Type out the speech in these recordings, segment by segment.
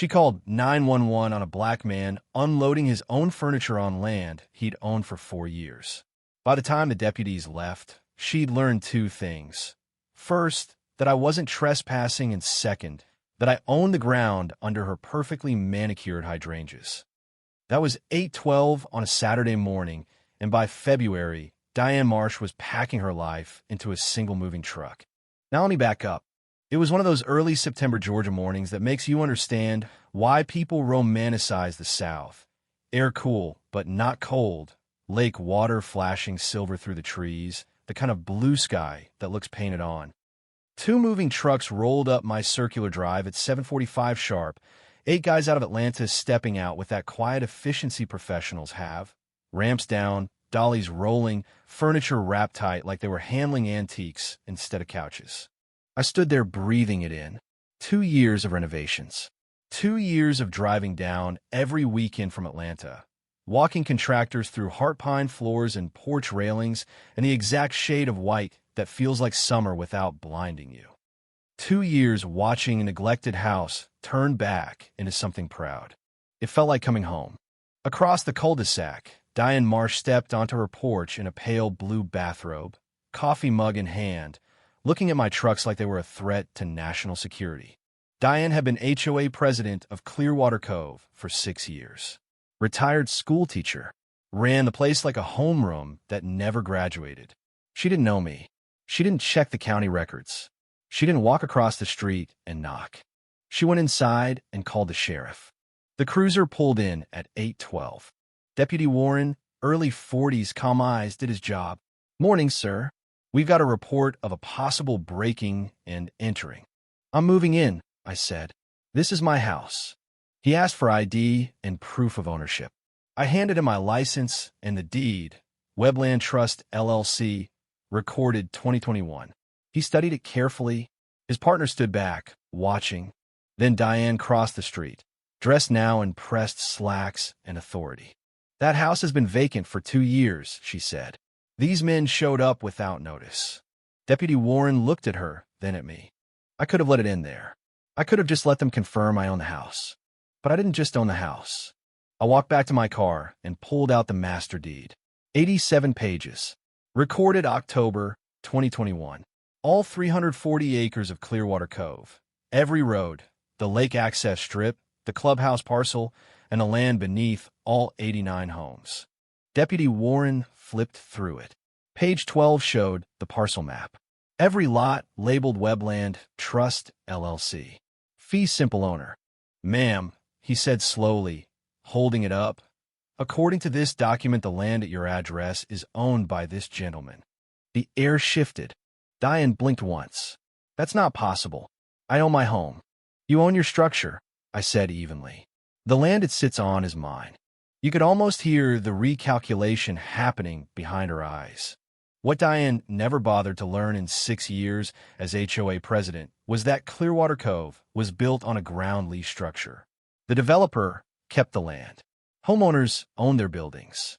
She called 911 on a black man unloading his own furniture on land he'd owned for 4 years. By the time the deputies left, she'd learned 2 things. First, that I wasn't trespassing, and second, that I owned the ground under her perfectly manicured hydrangeas. That was 8:12 on a Saturday morning, and by February, Diane Marsh was packing her life into a single moving truck. Now let me back up. It was one of those early September Georgia mornings that makes you understand why people romanticize the South. Air cool, but not cold. Lake water flashing silver through the trees, the kind of blue sky that looks painted on. 2 moving trucks rolled up my circular drive at 7:45 sharp. 8 guys out of Atlanta stepping out with that quiet efficiency professionals have. Ramps down, dollies rolling, furniture wrapped tight like they were handling antiques instead of couches. I stood there breathing it in. 2 years of renovations. 2 years of driving down every weekend from Atlanta. Walking contractors through heart pine floors and porch railings and the exact shade of white that feels like summer without blinding you. 2 years watching a neglected house turn back into something proud. It felt like coming home. Across the cul-de-sac, Diane Marsh stepped onto her porch in a pale blue bathrobe, coffee mug in hand, looking at my trucks like they were a threat to national security. Diane had been HOA president of Clearwater Cove for 6 years. Retired schoolteacher. Ran the place like a homeroom that never graduated. She didn't know me. She didn't check the county records. She didn't walk across the street and knock. She went inside and called the sheriff. The cruiser pulled in at 8:12. Deputy Warren, early 40s, calm eyes, did his job. "Morning, sir. We've got a report of a possible breaking and entering." "I'm moving in," I said. "This is my house." He asked for ID and proof of ownership. I handed him my license and the deed, Webland Trust LLC, recorded 2021. He studied it carefully. His partner stood back, watching. Then Diane crossed the street, dressed now in pressed slacks and authority. "That house has been vacant for 2 years," she said. "These men showed up without notice." Deputy Warren looked at her, then at me. I could have let it in there. I could have just let them confirm I own the house. But I didn't just own the house. I walked back to my car and pulled out the master deed. 87 pages. Recorded October 2021. All 340 acres of Clearwater Cove. Every road, the lake access strip, the clubhouse parcel, and the land beneath, all 89 homes. Deputy Warren flipped through it. Page 12 showed the parcel map. Every lot labeled Webland Trust LLC. Fee simple owner. "Ma'am," he said slowly, holding it up, "according to this document, the land at your address is owned by this gentleman." The air shifted. Diane blinked once. "That's not possible. I own my home." "You own your structure," I said evenly. "The land it sits on is mine." You could almost hear the recalculation happening behind her eyes. What Diane never bothered to learn in 6 years as HOA president was that Clearwater Cove was built on a ground lease structure. The developer kept the land. Homeowners owned their buildings.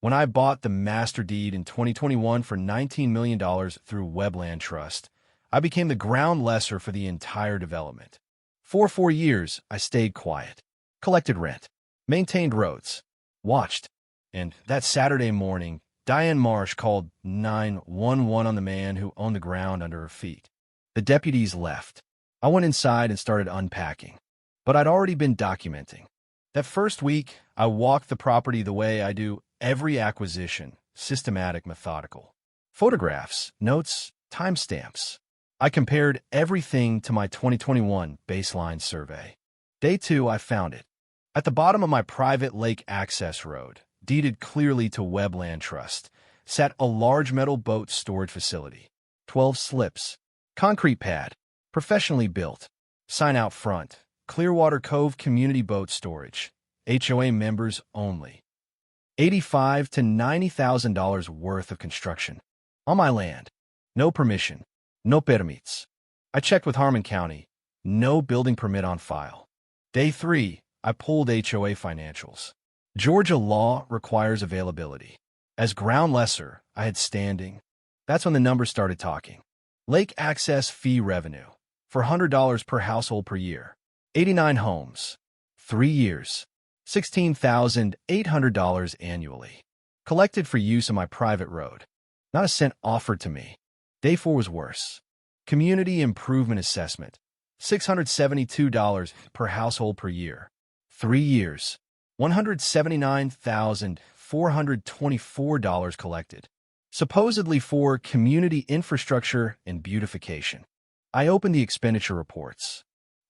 When I bought the master deed in 2021 for $19 million through Webland Trust, I became the ground lessor for the entire development. For 4 years, I stayed quiet, collected rent, maintained roads, watched. And that Saturday morning, Diane Marsh called 911 on the man who owned the ground under her feet. The deputies left. I went inside and started unpacking. But I'd already been documenting. That first week, I walked the property the way I do every acquisition, systematic, methodical. Photographs, notes, timestamps. I compared everything to my 2021 baseline survey. Day 2, I found it. At the bottom of my private lake access road, deeded clearly to Webland Trust, sat a large metal boat storage facility. 12 slips. Concrete pad. Professionally built. Sign out front. Clearwater Cove Community Boat Storage. HOA members only. $85,000 to $90,000 worth of construction. On my land. No permission. No permits. I checked with Harmon County. No building permit on file. Day 3, I pulled HOA financials. Georgia law requires availability. As ground lessor, I had standing. That's when the numbers started talking. Lake access fee revenue. For $100 per household per year. 89 homes. 3 years. $16,800 annually. Collected for use on my private road. Not a cent offered to me. Day 4 was worse. Community Improvement Assessment. $672 per household per year. 3 years. $179,424 collected. Supposedly for community infrastructure and beautification. I opened the expenditure reports.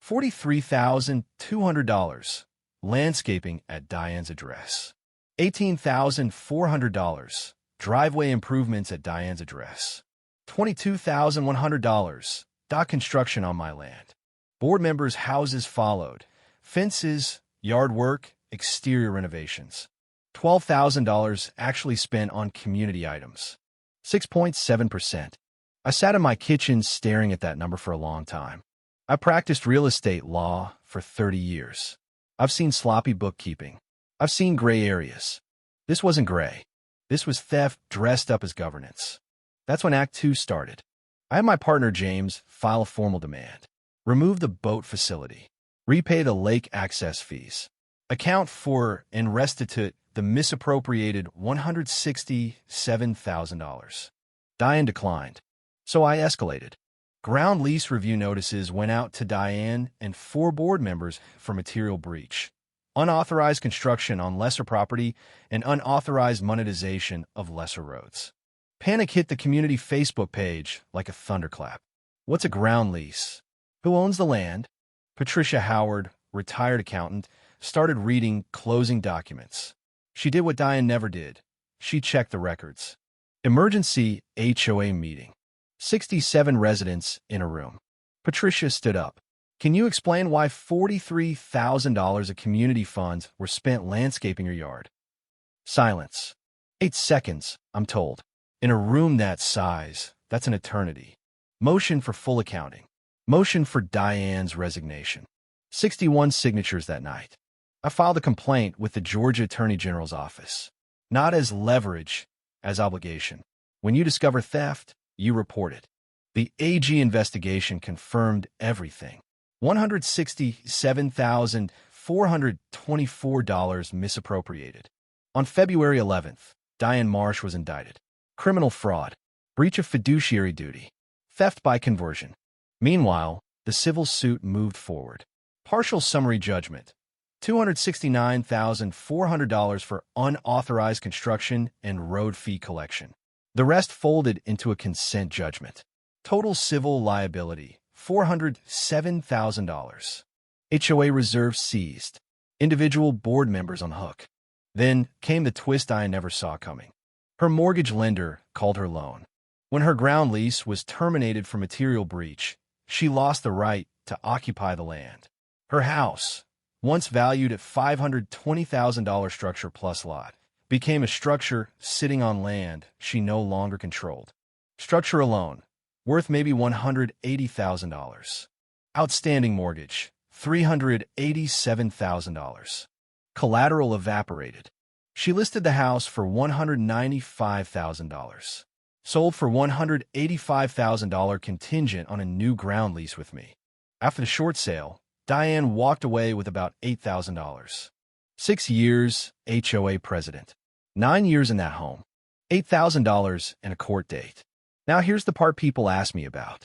$43,200. Landscaping at Diane's address. $18,400. Driveway improvements at Diane's address. $22,100. Dock construction on my land. Board members' houses followed. Fences, yard work, exterior renovations. $12,000 actually spent on community items. 6.7%. I sat in my kitchen staring at that number for a long time. I practiced real estate law for 30 years. I've seen sloppy bookkeeping. I've seen gray areas. This wasn't gray. This was theft dressed up as governance. That's when Act 2 started. I had my partner James file a formal demand. Remove the boat facility. Repay the lake access fees. Account for and restitute the misappropriated $167,000. Diane declined. So I escalated. Ground lease review notices went out to Diane and 4 board members for material breach, unauthorized construction on lesser property, and unauthorized monetization of lesser roads. Panic hit the community Facebook page like a thunderclap. What's a ground lease? Who owns the land? Patricia Howard, retired accountant, started reading closing documents. She did what Diane never did. She checked the records. Emergency HOA meeting. 67 residents in a room. Patricia stood up. Can you explain why $43,000 of community funds were spent landscaping your yard? Silence. 8 seconds, I'm told. In a room that size, that's an eternity. Motion for full accounting. Motion for Diane's resignation. 61 signatures that night. I filed a complaint with the Georgia Attorney General's office. Not as leverage, as obligation. When you discover theft, you report it. The AG investigation confirmed everything. $167,424 misappropriated. On February 11th, Diane Marsh was indicted. Criminal fraud, breach of fiduciary duty, theft by conversion. Meanwhile, the civil suit moved forward. Partial summary judgment. $269,400 for unauthorized construction and road fee collection. The rest folded into a consent judgment. Total civil liability, $407,000. HOA reserve seized. Individual board members on hook. Then came the twist I never saw coming. Her mortgage lender called her loan. When her ground lease was terminated for material breach, she lost the right to occupy the land. Her house, once valued at $520,000 structure plus lot, became a structure sitting on land she no longer controlled. Structure alone, worth maybe $180,000. Outstanding mortgage, $387,000. Collateral evaporated. She listed the house for $195,000. Sold for $185,000 contingent on a new ground lease with me. After the short sale, Diane walked away with about $8,000. 6 years, HOA president. 9 years in that home. $8,000 and a court date. Now here's the part people ask me about.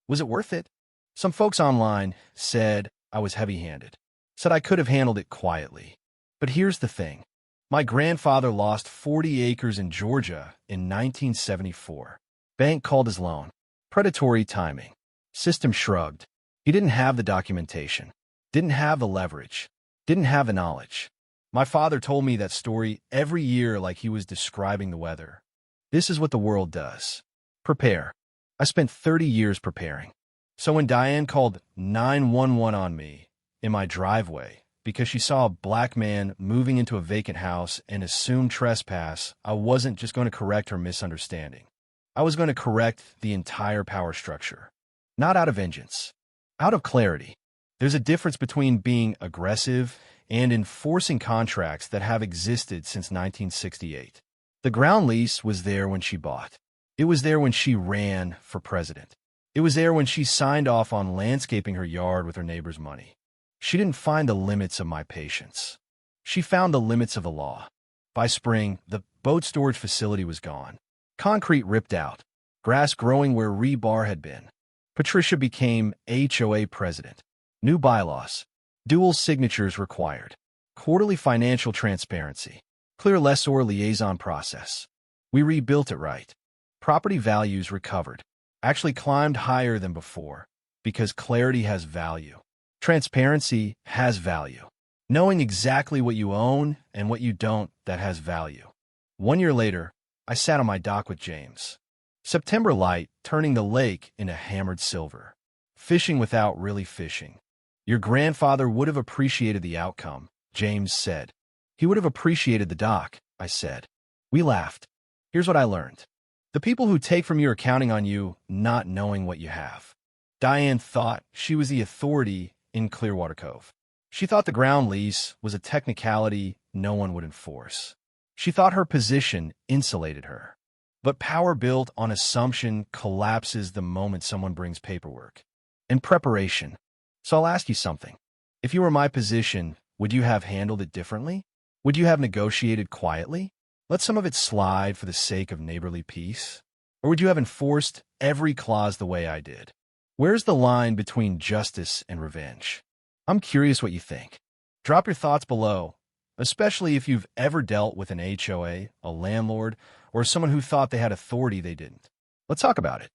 Was it worth it? Some folks online said I was heavy-handed. Said I could have handled it quietly. But here's the thing. My grandfather lost 40 acres in Georgia in 1974. Bank called his loan. Predatory timing. System shrugged. He didn't have the documentation. Didn't have the leverage. Didn't have the knowledge. My father told me that story every year like he was describing the weather. This is what the world does. Prepare. I spent 30 years preparing. So when Diane called 911 on me in my driveway because she saw a black man moving into a vacant house and assumed trespass, I wasn't just going to correct her misunderstanding. I was going to correct the entire power structure. Not out of vengeance. Out of clarity. There's a difference between being aggressive and enforcing contracts that have existed since 1968. The ground lease was there when she bought. It was there when she ran for president. It was there when she signed off on landscaping her yard with her neighbor's money. She didn't find the limits of my patience. She found the limits of the law. By spring, the boat storage facility was gone. Concrete ripped out, grass growing where rebar had been. Patricia became HOA president. New bylaws. Dual signatures required. Quarterly financial transparency. Clear lessor liaison process. We rebuilt it right. Property values recovered. Actually climbed higher than before, because clarity has value. Transparency has value. Knowing exactly what you own and what you don't, that has value. 1 year later, I sat on my dock with James. September light turning the lake into hammered silver. Fishing without really fishing. Your grandfather would have appreciated the outcome, James said. He would have appreciated the dock, I said. We laughed. Here's what I learned. The people who take from you are counting on you not knowing what you have. Diane thought she was the authority in Clearwater Cove. She thought the ground lease was a technicality no one would enforce. She thought her position insulated her. But power built on assumption collapses the moment someone brings paperwork. And preparation. So I'll ask you something. If you were in my position, would you have handled it differently? Would you have negotiated quietly? Let some of it slide for the sake of neighborly peace? Or would you have enforced every clause the way I did? Where's the line between justice and revenge? I'm curious what you think. Drop your thoughts below, especially if you've ever dealt with an HOA, a landlord, or someone who thought they had authority they didn't. Let's talk about it.